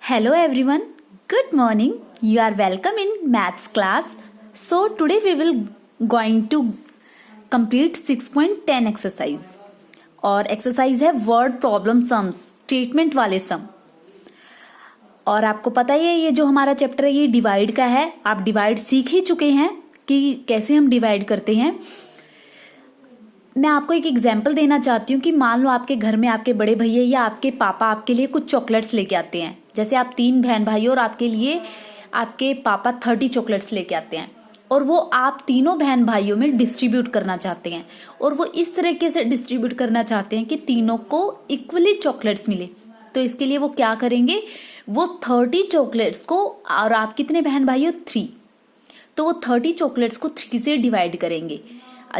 Hello everyone, good morning. You are welcome in maths class. So today we will going to complete 6.10 exercise. और exercise है word problem sums, statement वाले सम. और आपको पता ही है ये जो हमारा चैप्टर है ये डिवाइड का है. आप डिवाइड सीख ही चुके हैं कि कैसे हम डिवाइड करते हैं. मैं आपको एक एग्जाम्पल देना चाहती हूँ कि मान लो आपके घर में आपके बड़े भैया या आपके पापा आपके लिए कुछ चॉकलेट्स लेके आते हैं. जैसे आप 3 बहन भाई और आपके लिए आपके पापा 30 चॉकलेट्स लेके आते हैं और वो आप तीनों बहन भाइयों में डिस्ट्रीब्यूट करना चाहते हैं. और वो इस तरीके से डिस्ट्रीब्यूट करना चाहते हैं कि तीनों को इक्वली चॉकलेट्स मिले. तो इसके लिए वो क्या करेंगे, वो 30 चॉकलेट्स को, और आप कितने बहन भाई हो 3, तो वो 30 चॉकलेट्स को 3 से डिवाइड करेंगे.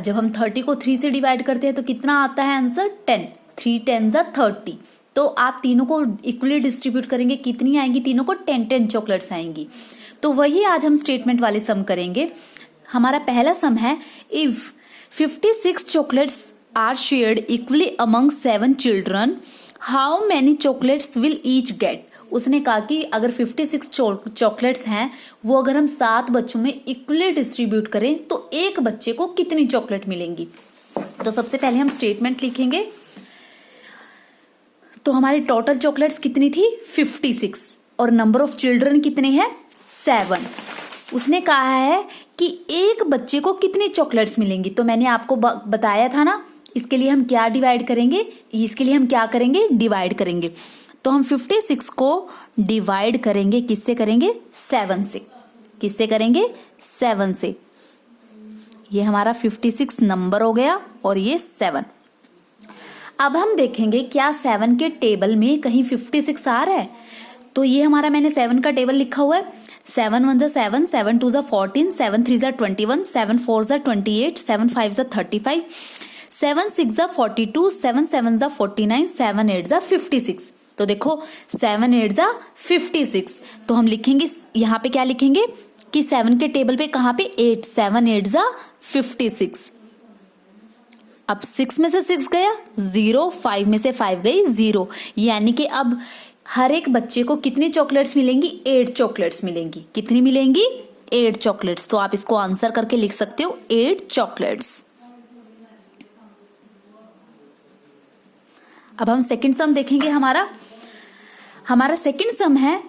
जब हम 30 को 3 से डिवाइड करते हैं तो कितना आता है आंसर 10. 3 10 30. तो आप तीनों को इक्वली डिस्ट्रीब्यूट करेंगे, कितनी आएंगी, तीनों को 10 चॉकलेट्स आएंगी. तो वही आज हम स्टेटमेंट वाले सम करेंगे. हमारा पहला सम है, if 56 chocolates are shared equally among 7 children, how many chocolates will each get. उसने कहा कि अगर 56 चॉकलेट्स हैं वो अगर हम 7 बच्चों में इक्वली डिस्ट्रीब्यूट करें तो एक बच्चे को कितनी चॉकलेट मिलेंगी. तो सबसे पहले हम स्टेटमेंट लिखेंगे. तो हमारी टोटल चॉकलेट्स कितनी थी 56 और नंबर ऑफ चिल्ड्रन कितने हैं 7. उसने कहा है कि एक बच्चे को कितनी चॉकलेट्स मिलेंगी. तो मैंने आपको बताया था ना, इसके लिए हम क्या डिवाइड करेंगे, इसके लिए हम क्या करेंगे, डिवाइड करेंगे. तो हम 56 को डिवाइड करेंगे, किससे करेंगे 7 से. किससे करेंगे 7 से. ये हमारा 56 नंबर हो गया और ये 7. अब हम देखेंगे क्या 7 के टेबल में कहीं 56 आ रहा है. तो ये हमारा मैंने 7 का टेबल लिखा हुआ है. 7 1 जा 7, 7 2 जा 14, 7 3 जा 21, 7 4 जा 28, 7 5 जा 35, 7 6 जा 42, 7 7 जा 49, 7 8 जा 56. तो देखो 7 8 जा 56. तो हम लिखेंगे यहाँ पे क्या लिखेंगे कि 7 के टेबल पे कहाँ पे 8, 7 8 जा 56. अब 6 में से 6 गया 0, 5 में से 5 गई 0. यानी कि अब हर एक बच्चे को कितनी चॉकलेट्स मिलेंगी, 8 चॉकलेट्स मिलेंगी. कितनी मिलेंगी 8 चॉकलेट्स. तो आप इसको आंसर करके लिख सकते हो 8 चॉकलेट्स. अब हम सेकंड सम देखेंगे. हमारा सेकंड सम है,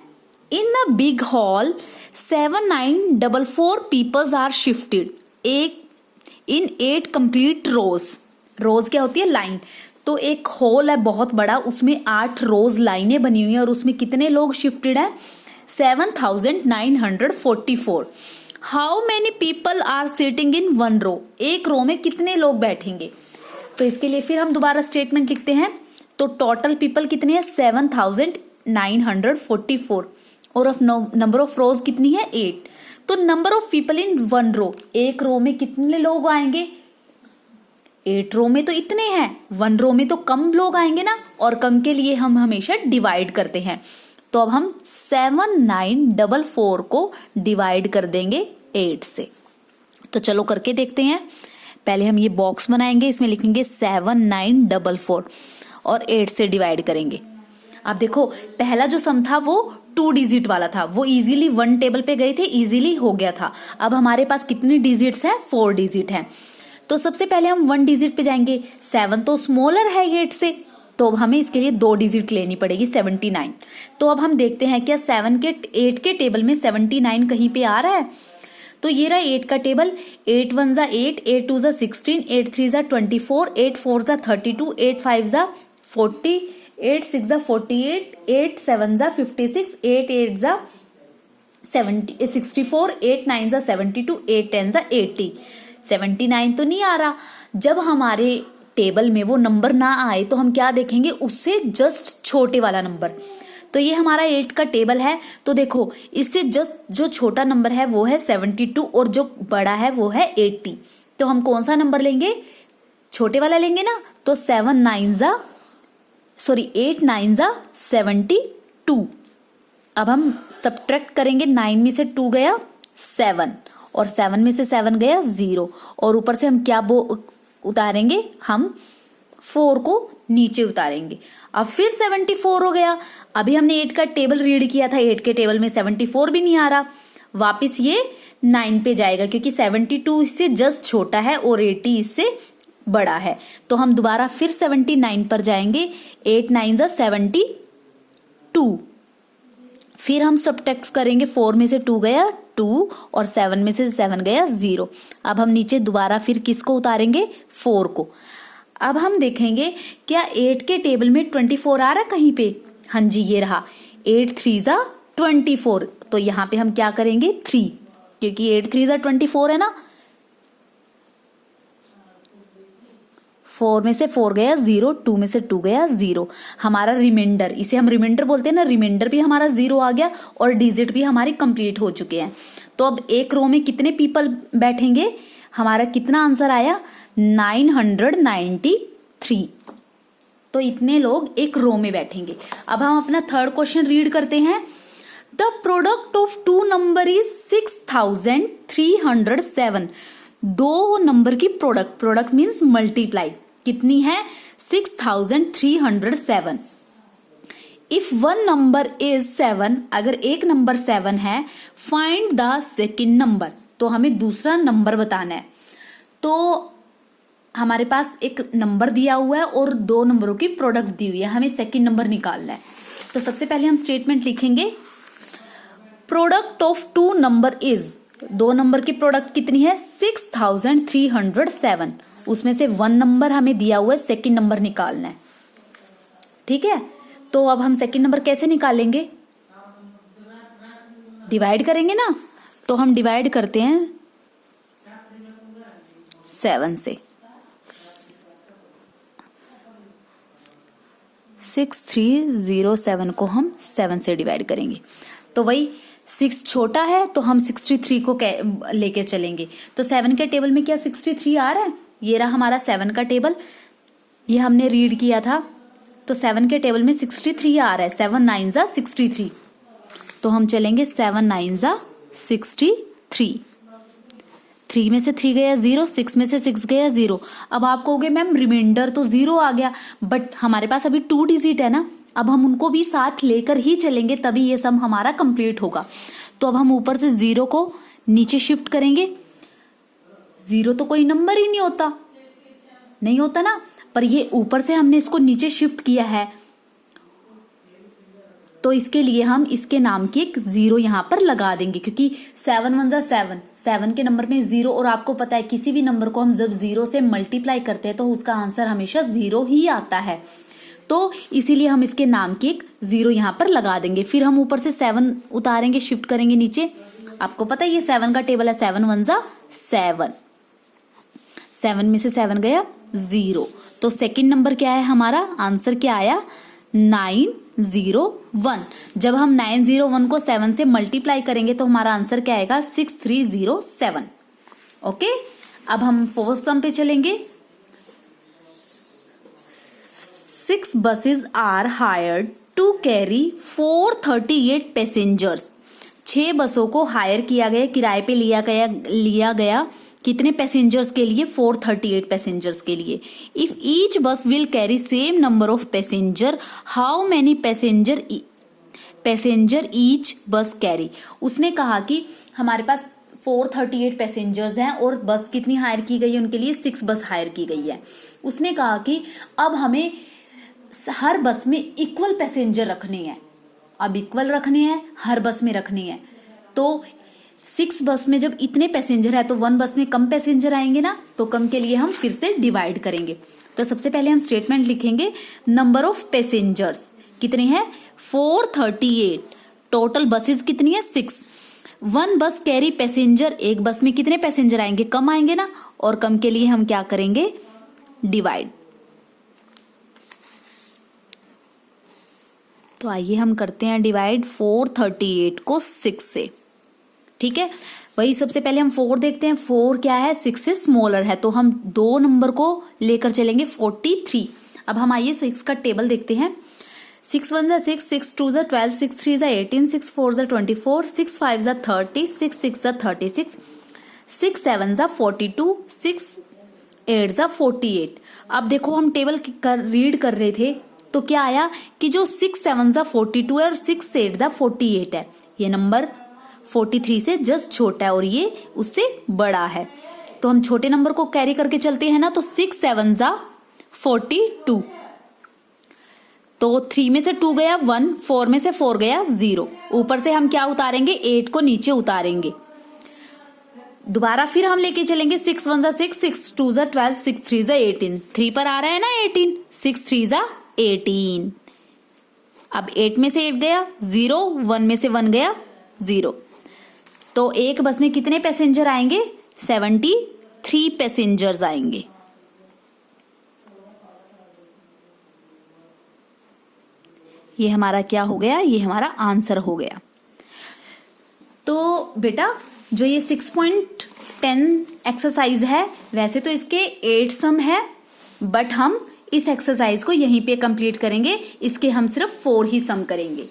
in a big hall 7944 peoples are shifted in 8 complete rows. Rows क्या होती है, लाइन. तो एक हॉल है बहुत बड़ा, उसमें 8 रोज लाइनें बनी हुई हैं और उसमें कितने लोग शिफ्टेड हैं 7944. How many people are sitting in 1 row. एक रो में कितने लोग बैठेंगे. तो इसके लिए फिर हम दोबारा स्टेटमेंट लिखते हैं. तो टोटल पीपल कितने हैं 7944 और ऑफ नंबर ऑफ रोज कितनी है 8. तो number of people in 1 row, एक रो में कितने लोग आएंगे, 8 रो में तो इतने हैं, 1 रो में तो कम लोग आएंगे ना, और कम के लिए हम हमेशा डिवाइड करते हैं. तो अब हम 7944 को डिवाइड कर देंगे 8 से. तो चलो करके देखते हैं. पहले हम ये बॉक्स बनाएंगे, इसमें लिखेंगे 7944 और 8 से डिवाइड करेंगे. अब देखो पहला जो सम था वो 2 डिजिट वाला था, वो इजीली 1 टेबल पे गए थे, इजीली हो गया था. अब हमारे पास कितनी डिजिट्स हैं 4 डिजिट हैं. तो सबसे पहले हम 1 डिजिट पे जाएंगे. 7 तो स्मॉलर है 8 से, तो हमें इसके लिए 2 डिजिट लेनी पड़ेगी 79. तो अब हम देखते हैं क्या 8 के टेबल में 79 कहीं पे आ रहा है. तो ये रहा 8 का टेबल. 8 1 जा 8, 8 2 जा 16, 8 3 जा 24, 8 4 जा 32, 8 5 जा 40, 8 6 जा 48, 8 7 जा 56, 8 8 जा 64, 8 9 जा 72, 8 10 जा 80. 79 तो नहीं आ रहा. जब हमारे टेबल में वो नंबर ना आए तो हम क्या देखेंगे, उससे जस्ट छोटे वाला नंबर. तो ये हमारा 8 का टेबल है. तो देखो इससे जस्ट जो छोटा नंबर है वो है 72 और जो बड़ा है वो है 80. तो हम कौन सा नंबर लेंगे, छोटे वाला लेंगे ना. तो 8 9 जा 72. अब हम सब्ट्रैक्ट करेंगे, 9 में से 2 गया 7 और 7 में से 7 गया 0 और ऊपर से हम क्या उतारेंगे, हम 4 को नीचे उतारेंगे। अब फिर 74 हो गया। अभी हमने 8 का टेबल रीड किया था, 8 के टेबल में 74 भी नहीं आ रहा। वापस ये 9 पे जाएगा क्योंकि 72 इससे जस्ट छोटा है और 80 इससे बड़ा है। तो हम दोबारा फिर 79 पर जाएंगे। 8 9 जा 72। फिर हम सब्ट्रैक्ट करेंगे, 4 में से 2 गया 2 और 7 में से 7 गया 0। अब हम नीचे दोबारा फिर किसको उतारेंगे, 4 को। अब हम देखेंगे क्या 8 के टेबल में 24 आ रहा है कहीं पे। हाँ जी, ये रहा। 8 3 जा 24। तो यहाँ पे हम क्या करेंगे 3, क्योंकि 8 3 जा 24 है ना। 4 में से 4 गया 0, 2 में से 2 गया 0। हमारा रिमाइंडर, इसे हम रिमाइंडर बोलते हैं ना, रिमाइंडर भी हमारा 0 आ गया और डिजिट भी हमारी कंप्लीट हो चुके हैं। तो अब एक रो में कितने पीपल बैठेंगे, हमारा कितना आंसर आया 993। तो इतने लोग एक रो में बैठेंगे। अब हम अपना थर्ड क्वेश्चन रीड करते हैं। The product of two number is 6307। दो नंबर की प्रोडक्ट मीन्स मल्टीप्लाई कितनी है 6307। इफ वन नंबर इज 7, अगर एक नंबर 7 है, फाइंड द सेकेंड नंबर। तो हमें दूसरा नंबर बताना है। तो हमारे पास एक नंबर दिया हुआ है और दो नंबरों की प्रोडक्ट दी हुई है, हमें सेकेंड नंबर निकालना है। तो सबसे पहले हम स्टेटमेंट लिखेंगे, product of two number is, दो नंबर की प्रोडक्ट कितनी है 6307। उसमें से वन नंबर हमें दिया हुआ है, सेकेंड नंबर निकालना है। ठीक है, तो अब हम सेकेंड नंबर कैसे निकालेंगे, डिवाइड करेंगे ना। तो हम डिवाइड करते हैं 7 से। 6307 को हम 7 से डिवाइड करेंगे। तो वही 6 छोटा है तो हम 63 को लेके चलेंगे। तो 7 के टेबल में क्या 63 आ रहा है, ये रहा हमारा 7 का टेबल, ये हमने रीड किया था। तो 7 के टेबल में 63 आ रहा है। 7 9 जा 63। तो हम चलेंगे 7 9 जा 63। 3 में से 3 गया 0, 6 में से 6 गया 0। अब आप कहोगे मैम रिमाइंडर तो 0 आ गया, बट हमारे पास अभी 2 डिजिट है ना, अब हम उनको भी साथ लेकर ही चलेंगे तभी ये सम हमारा कंप्लीट होगा। तो अब हम ऊपर से 0 को नीचे शिफ्ट करेंगे। 0 तो कोई नंबर ही नहीं होता, नहीं होता ना, पर ये ऊपर से हमने इसको नीचे शिफ्ट किया है, तो इसके लिए हम इसके नाम की एक 0 यहाँ पर लगा देंगे, क्योंकि 7 1 जा 7, 7 के नंबर में 0। और आपको पता है किसी भी नंबर को हम जब 0 से मल्टीप्लाई करते हैं तो उसका आंसर हमेशा 0 ही आता है। तो इसीलिए हम इसके नाम की एक 0 यहाँ पर लगा देंगे। फिर हम ऊपर से 7 उतारेंगे, शिफ्ट करेंगे नीचे। आपको पता है ये 7 का टेबल है, 7 1 जा 7, 7 में से 7 गया 0। तो सेकंड नंबर क्या है हमारा, आंसर क्या आया 901। जब हम 901 को 7 से मल्टीप्लाई करेंगे तो हमारा आंसर क्या आएगा 6307। ओके, अब हम फोर्थ सम पे चलेंगे। 6 buses are hired to carry 438 passengers। 6 बसों को हायर किया गया, किराए पे लिया गया कितने पैसेंजर्स के लिए 438 पैसेंजर्स के लिए। इफ ईच बस will carry same number of passenger, how many passenger each बस कैरी। उसने कहा कि हमारे पास 438 पैसेंजर्स हैं और बस कितनी हायर की गई है, उनके लिए 6 बस हायर की गई है। उसने कहा कि अब हमें हर बस में इक्वल पैसेंजर रखने हैं, अब इक्वल रखने हैं, हर बस में रखने हैं। तो 6 बस में जब इतने पैसेंजर है तो 1 बस में कम पैसेंजर आएंगे ना, तो कम के लिए हम फिर से डिवाइड करेंगे। तो सबसे पहले हम स्टेटमेंट लिखेंगे, नंबर ऑफ पैसेंजर्स कितने हैं 438, टोटल बसेस कितनी है 6। 1 बस कैरी पैसेंजर, एक बस में कितने पैसेंजर आएंगे, कम आएंगे ना, और कम के लिए हम क्या करेंगे डिवाइड। तो आइए हम करते हैं डिवाइड 438 को 6 से। ठीक है, वही सबसे पहले हम 4 देखते हैं। 4 क्या है 6 से स्मॉलर है, तो हम 2 नंबर को लेकर चलेंगे 43। अब हम आइए 6 का टेबल देखते हैं। 6 1 जा 6, 6 2 जा 12, 6 3 जा 18, 6 4 जा 24, 6 5 जा 30, 6 6 जा 36, 6 7 जा 42, 6 8 जा 48। अब देखो हम टेबल रीड कर रहे थे तो क्या आया कि जो 6 7 42 है और 6 8 48 है, ये नंबर 43 से जस्ट छोटा है और ये उससे बड़ा है। तो हम छोटे नंबर को कैरी करके चलते हैं ना, तो 6 7 42, तो 3 में से 2 गया 1, 4 में से 4 गया 0, ऊपर से हम क्या उतारेंगे 8 को नीचे उतारेंगे। दोबारा फिर हम लेके चलेंगे 6 1 6, 6 2 12, 6 3 18, 3 पर आ रहा है ना 18, 6 3 18। अब 8 में से 8 गया 0, 1 में से 1 गया 0, तो एक बस में कितने पैसेंजर आएंगे 73 पैसेंजर्स आएंगे। ये हमारा क्या हो गया, ये हमारा आंसर हो गया। तो बेटा जो ये 6.10 एक्सरसाइज है, वैसे तो इसके 8 सम है, बट हम इस एक्सरसाइज को यहीं पे कंप्लीट करेंगे, इसके हम सिर्फ 4 ही सम करेंगे।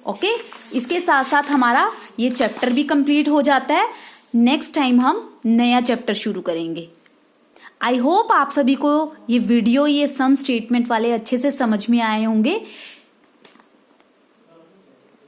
ओके, इसके साथ साथ हमारा ये चैप्टर भी कंप्लीट हो जाता है। नेक्स्ट टाइम हम नया चैप्टर शुरू करेंगे। आई होप आप सभी को ये वीडियो, ये सम स्टेटमेंट वाले अच्छे से समझ में आए होंगे।